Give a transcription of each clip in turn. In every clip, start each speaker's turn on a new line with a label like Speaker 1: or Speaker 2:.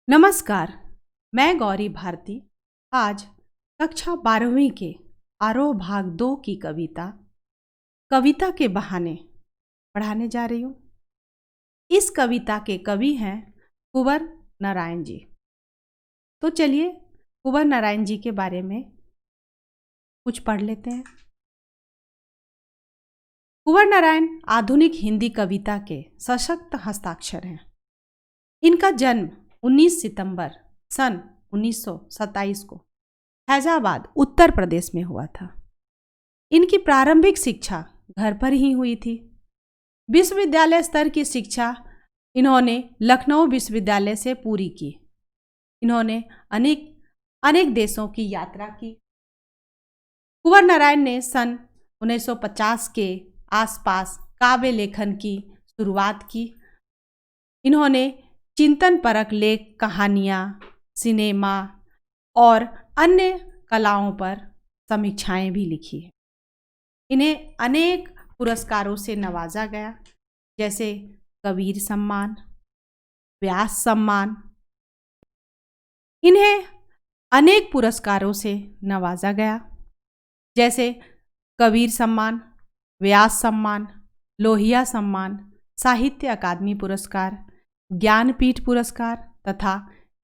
Speaker 1: नमस्कार। मैं गौरी भारती आज कक्षा 12वीं के आरोह भाग 2 की कविता कविता के बहाने पढ़ाने जा रही हूँ। इस कविता के कवि हैं कुंवर नारायण जी। तो चलिए कुंवर नारायण जी के बारे में कुछ पढ़ लेते हैं। कुंवर नारायण आधुनिक हिंदी कविता के सशक्त हस्ताक्षर हैं। इनका जन्म 19 सितंबर सन 1927 को फैजाबाद उत्तर प्रदेश में हुआ था। इनकी प्रारंभिक शिक्षा घर पर ही हुई थी। विश्वविद्यालय स्तर की शिक्षा इन्होंने लखनऊ विश्वविद्यालय से पूरी की। इन्होंने अनेक देशों की यात्रा की। कुंवर नारायण ने सन 1950 के आसपास काव्य लेखन की शुरुआत की। इन्होंने चिंतन परक लेख, कहानियाँ, सिनेमा और अन्य कलाओं पर समीक्षाएं भी लिखी है। इन्हें अनेक पुरस्कारों से नवाजा गया, जैसे कबीर सम्मान, व्यास सम्मान। इन्हें अनेक पुरस्कारों से नवाजा गया, जैसे कबीर सम्मान, व्यास सम्मान, लोहिया सम्मान, साहित्य अकादमी पुरस्कार, ज्ञानपीठ पुरस्कार तथा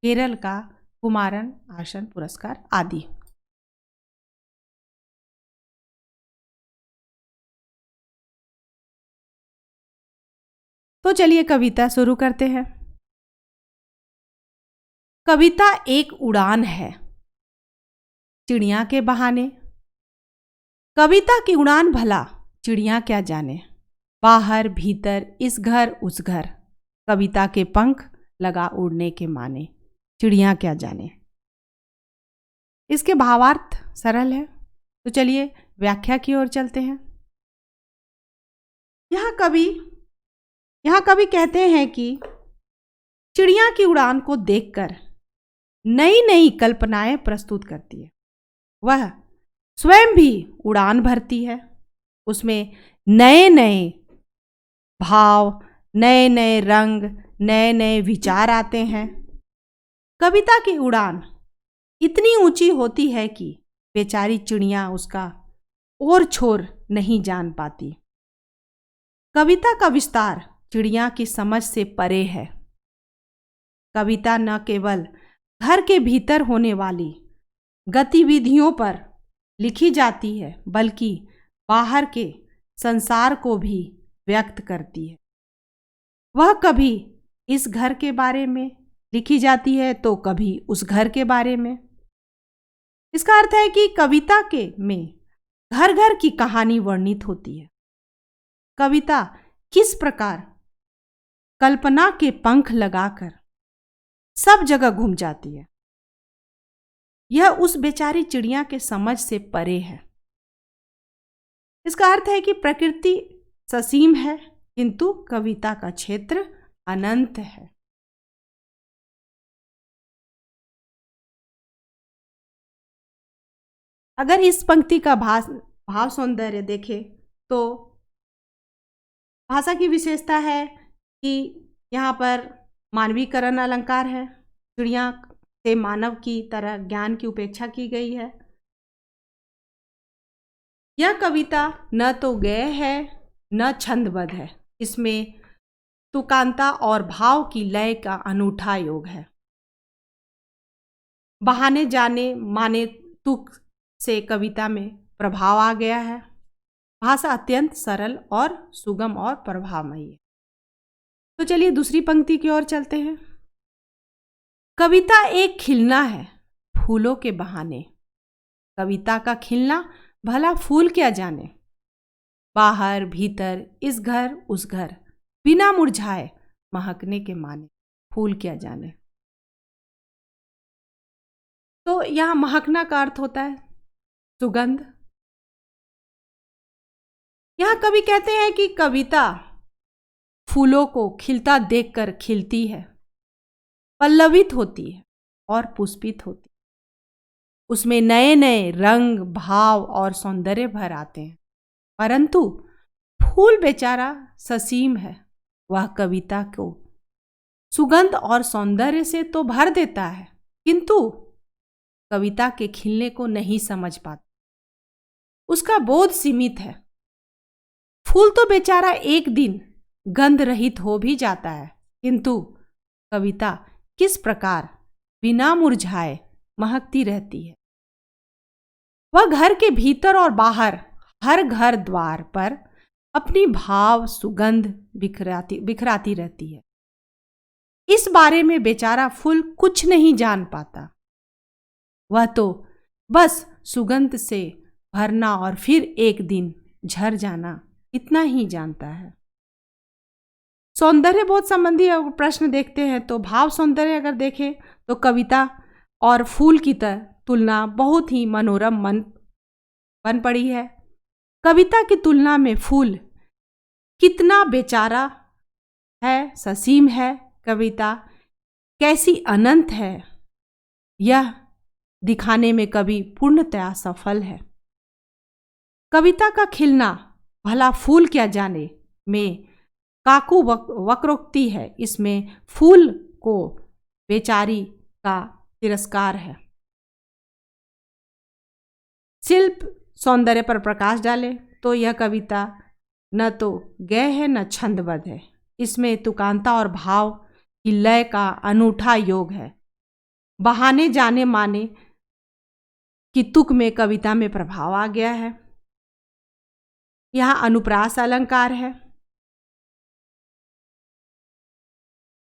Speaker 1: केरल का कुमारन आसन पुरस्कार आदि। तो चलिए कविता शुरू करते हैं। कविता एक उड़ान है चिड़िया के बहाने। कविता की उड़ान भला चिड़िया क्या जाने, बाहर भीतर इस घर उस घर, कविता के पंख लगा उड़ने के माने, चिड़िया क्या जाने। इसके भावार्थ सरल है, तो चलिए व्याख्या की ओर चलते हैं। यहाँ कवि कहते हैं कि चिड़िया की उड़ान को देखकर नई नई कल्पनाएं प्रस्तुत करती है। वह स्वयं भी उड़ान भरती है। उसमें नए नए भाव, नए नए रंग, नए नए विचार आते हैं। कविता की उड़ान इतनी ऊंची होती है कि बेचारी चिड़िया उसका और छोर नहीं जान पाती। कविता का विस्तार चिड़िया की समझ से परे है। कविता न केवल घर के भीतर होने वाली गतिविधियों पर लिखी जाती है, बल्कि बाहर के संसार को भी व्यक्त करती है। वह कभी इस घर के बारे में लिखी जाती है तो कभी उस घर के बारे में। इसका अर्थ है कि कविता के में घर घर की कहानी वर्णित होती है। कविता किस प्रकार कल्पना के पंख लगाकर सब जगह घूम जाती है, यह उस बेचारी चिड़िया के समझ से परे है। इसका अर्थ है कि प्रकृति ससीम है, किंतु कविता का क्षेत्र अनंत है। अगर इस पंक्ति का भाव सौंदर्य देखें तो भाषा की विशेषता है कि यहाँ पर मानवीकरण अलंकार है। चिड़िया से मानव की तरह ज्ञान की उपेक्षा की गई है। यह कविता न तो गेय है न छंदबद्ध है। इसमें तुकांता और भाव की लय का अनूठा योग है। बहाने जाने माने तुक से कविता में प्रभाव आ गया है। भाषा अत्यंत सरल और सुगम और प्रभावमयी है। तो चलिए दूसरी पंक्ति की ओर चलते हैं। कविता एक खिलना है फूलों के बहाने। कविता का खिलना भला फूल क्या जाने, बाहर भीतर इस घर उस घर, बिना मुरझाए महकने के माने, फूल क्या जाने। तो यहाँ महकना का अर्थ होता है सुगंध। यहाँ कवि कहते हैं कि कविता फूलों को खिलता देखकर खिलती है, पल्लवित होती है और पुष्पित होती है। उसमें नए नए रंग, भाव और सौंदर्य भर आते हैं, परंतु फूल बेचारा ससीम है। वह कविता को सुगंध और सौंदर्य से तो भर देता है, किंतु कविता के खिलने को नहीं समझ पाता। उसका बोध सीमित है। फूल तो बेचारा एक दिन गंध रहित हो भी जाता है, किंतु कविता किस प्रकार बिना मुरझाए महकती रहती है। वह घर के भीतर और बाहर हर घर द्वार पर अपनी भाव सुगंध बिखराती रहती है। इस बारे में बेचारा फूल कुछ नहीं जान पाता। वह तो बस सुगंध से भरना और फिर एक दिन झर जाना, इतना ही जानता है। सौंदर्य बोध संबंधी प्रश्न देखते हैं तो भाव सौंदर्य अगर देखें तो कविता और फूल की तुलना बहुत ही मनोरम बन पड़ी है। कविता की तुलना में फूल कितना बेचारा है, ससीम है, कविता कैसी अनंत है, यह दिखाने में कवि पूर्णतया सफल है। कविता का खिलना भला फूल क्या जाने में काकू वक्रोक्ति है, इसमें फूल को बेचारी का तिरस्कार है। शिल्प सौंदर्य पर प्रकाश डाले तो यह कविता न तो गय है न छंदबद्ध है। इसमें तुकांता और भाव की लय का अनूठा योग है। बहाने जाने माने कि तुक में कविता में प्रभाव आ गया है। यहाँ अनुप्रास अलंकार है।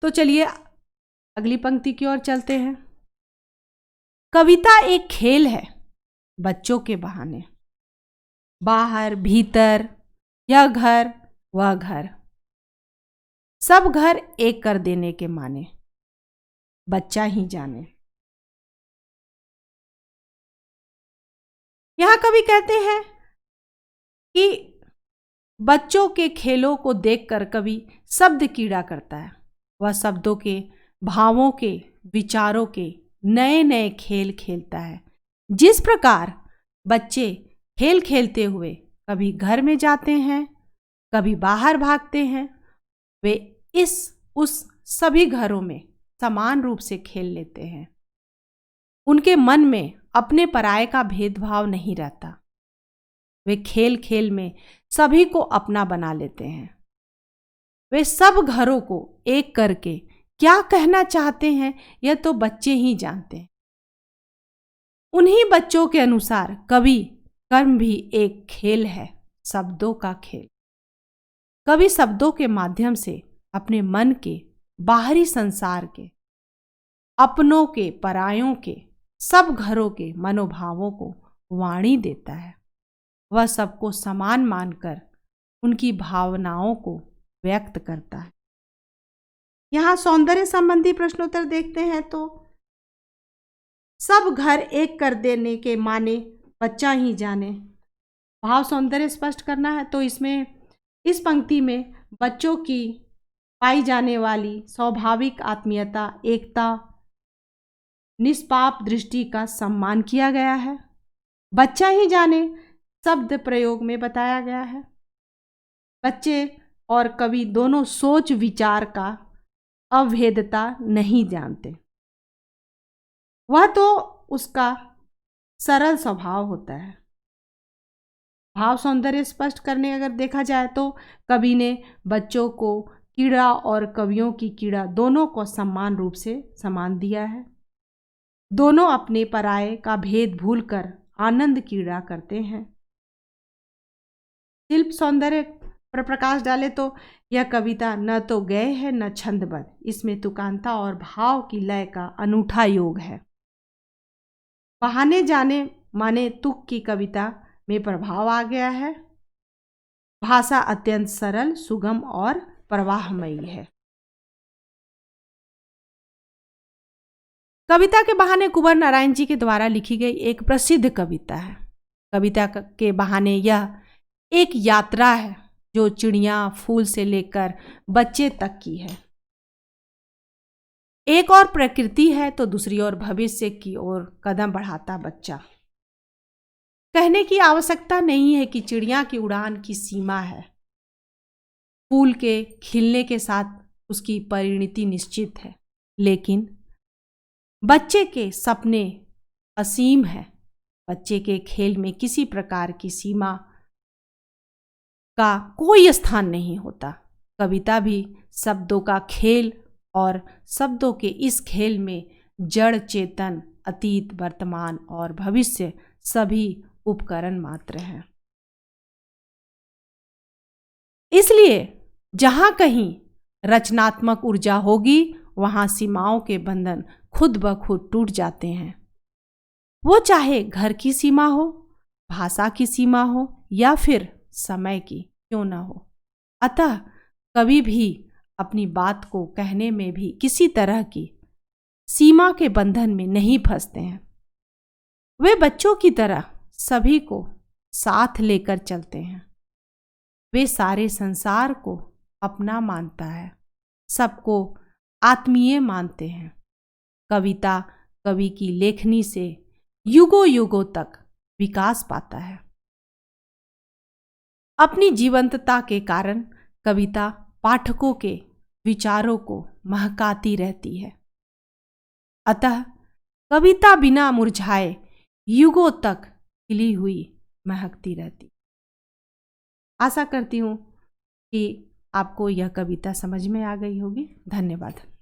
Speaker 1: तो चलिए अगली पंक्ति की ओर चलते हैं। कविता एक खेल है बच्चों के बहाने। बाहर भीतर, यह घर वह घर, सब घर एक कर देने के माने, बच्चा ही जाने। यहां कवि कहते हैं कि बच्चों के खेलों को देखकर कवि शब्द कीड़ा करता है। वह शब्दों के, भावों के, विचारों के नए नए खेल खेलता है। जिस प्रकार बच्चे खेल खेलते हुए कभी घर में जाते हैं, कभी बाहर भागते हैं, वे उस सभी घरों में समान रूप से खेल लेते हैं। उनके मन में अपने पराये का भेदभाव नहीं रहता। वे खेल खेल में सभी को अपना बना लेते हैं। वे सब घरों को एक करके क्या कहना चाहते हैं यह तो बच्चे ही जानते हैं। उन्हीं बच्चों के अनुसार कवि कर्म भी एक खेल है, शब्दों का खेल। कवि शब्दों के माध्यम से अपने मन के, बाहरी संसार के, अपनों के, परायों के, सब घरों के मनोभावों को वाणी देता है। वह सबको समान मानकर उनकी भावनाओं को व्यक्त करता है। यहाँ सौंदर्य संबंधी प्रश्नोत्तर देखते हैं तो सब घर एक कर देने के माने, बच्चा ही जाने। भाव सौंदर्य स्पष्ट करना है तो इसमें इस पंक्ति में बच्चों की पाई जाने वाली स्वाभाविक आत्मीयता, एकता, निष्पाप दृष्टि का सम्मान किया गया है। बच्चा ही जाने शब्द प्रयोग में बताया गया है। बच्चे और कवि दोनों सोच विचार का अभेदता नहीं जानते। वह तो उसका सरल स्वभाव होता है। भाव सौंदर्य स्पष्ट करने अगर देखा जाए तो कवि ने बच्चों को कीड़ा और कवियों की कीड़ा दोनों को समान रूप से समान दिया है। दोनों अपने पराये का भेद भूलकर आनंद कीड़ा करते हैं। शिल्प सौंदर्य पर प्रकाश डाले तो यह कविता न तो गय है न छंदबद्ध। इसमें तुकांता और भाव की लय का अनूठा योग है। बहाने जाने माने तुक की कविता में प्रभाव आ गया है। भाषा अत्यंत सरल, सुगम और प्रवाहमयी है। कविता के बहाने कुंवर नारायण जी के द्वारा लिखी गई एक प्रसिद्ध कविता है। कविता के बहाने यह एक यात्रा है जो चिड़िया, फूल से लेकर बच्चे तक की है। एक और प्रकृति है तो दूसरी ओर भविष्य की ओर कदम बढ़ाता बच्चा। कहने की आवश्यकता नहीं है कि चिड़िया की उड़ान की सीमा है। फूल के खिलने के साथ उसकी परिणति निश्चित है, लेकिन बच्चे के सपने असीम है। बच्चे के खेल में किसी प्रकार की सीमा का कोई स्थान नहीं होता। कविता भी शब्दों का खेल और शब्दों के इस खेल में जड़ चेतन, अतीत, वर्तमान और भविष्य सभी उपकरण मात्र हैं। इसलिए जहां कहीं रचनात्मक ऊर्जा होगी, वहां सीमाओं के बंधन खुद ब खुद टूट जाते हैं। वो चाहे घर की सीमा हो, भाषा की सीमा हो या फिर समय की क्यों ना हो। अतः कभी भी अपनी बात को कहने में भी किसी तरह की सीमा के बंधन में नहीं फंसते हैं। वे बच्चों की तरह सभी को साथ लेकर चलते हैं। वे सारे संसार को अपना मानता है, सबको आत्मीय मानते हैं। कविता कवि की लेखनी से युगों युगों तक विकास पाता है। अपनी जीवंतता के कारण कविता पाठकों के विचारों को महकाती रहती है। अतः कविता बिना मुरझाए युगों तक खिली हुई महकती रहती। आशा करती हूँ कि आपको यह कविता समझ में आ गई होगी। धन्यवाद।